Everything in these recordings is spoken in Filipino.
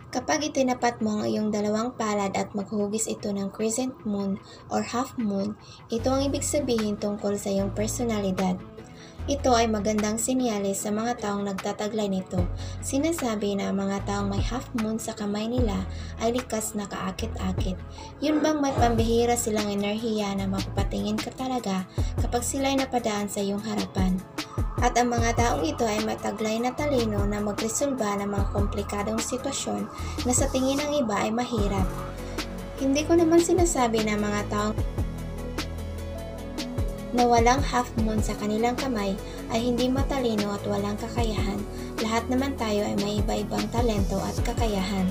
Kapag itinapat mo ang iyong dalawang palad at maghuhugis ito ng crescent moon or half moon, ito ang ibig sabihin tungkol sa iyong personalidad. Ito ay magandang senyales sa mga taong nagtataglay nito. Sinasabi na ang mga taong may half moon sa kamay nila ay likas na kaakit-akit. Yun bang may pambihira silang enerhiya na mapapatingin ka talaga kapag sila'y napadaan sa iyong harapan. At ang mga taong ito ay mataglay na talino na magresolba ng mga komplikadong sitwasyon na sa tingin ng iba ay mahirap. Hindi ko naman sinasabi na mga taong na walang half moon sa kanilang kamay ay hindi matalino at walang kakayahan. Lahat naman tayo ay may iba-ibang talento at kakayahan.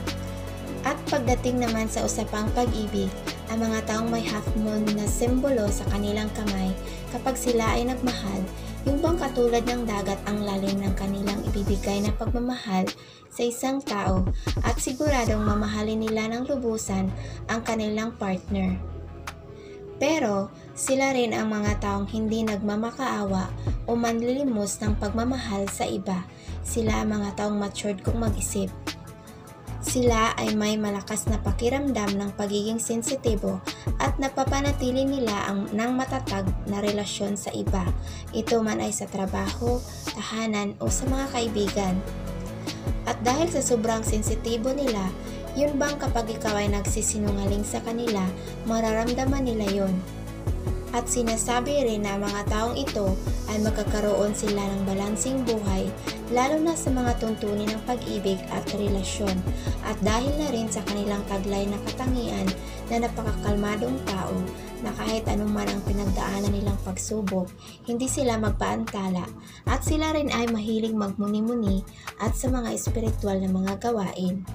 At pagdating naman sa usapang pag-ibig, ang mga taong may half moon na simbolo sa kanilang kamay, kapag sila ay nagmahal, yung bang katulad ng dagat ang lalim ng kanilang ibibigay na pagmamahal sa isang tao at siguradong mamahalin nila ng lubusan ang kanilang partner. Pero sila rin ang mga taong hindi nagmamakaawa o manlilimos ng pagmamahal sa iba. Sila ang mga taong matured kung mag-isip. Sila ay may malakas na pakiramdam ng pagiging sensitibo at napapanatili nila ng matatag na relasyon sa iba. Ito man ay sa trabaho, tahanan o sa mga kaibigan. At dahil sa sobrang sensitibo nila, yun bang kapag ikaw ay nagsisinungaling sa kanila, mararamdaman nila yun. At sinasabi rin na mga taong ito ay magkakaroon sila ng balansing buhay, lalo na sa mga tuntunin ng pag-ibig at relasyon. At dahil na rin sa kanilang taglay na katangian na napakakalmadong tao, na kahit anuman ang pinagdaanan nilang pagsubok, hindi sila magpaantala. At sila rin ay mahilig magmuni-muni at sa mga espiritual na mga gawain.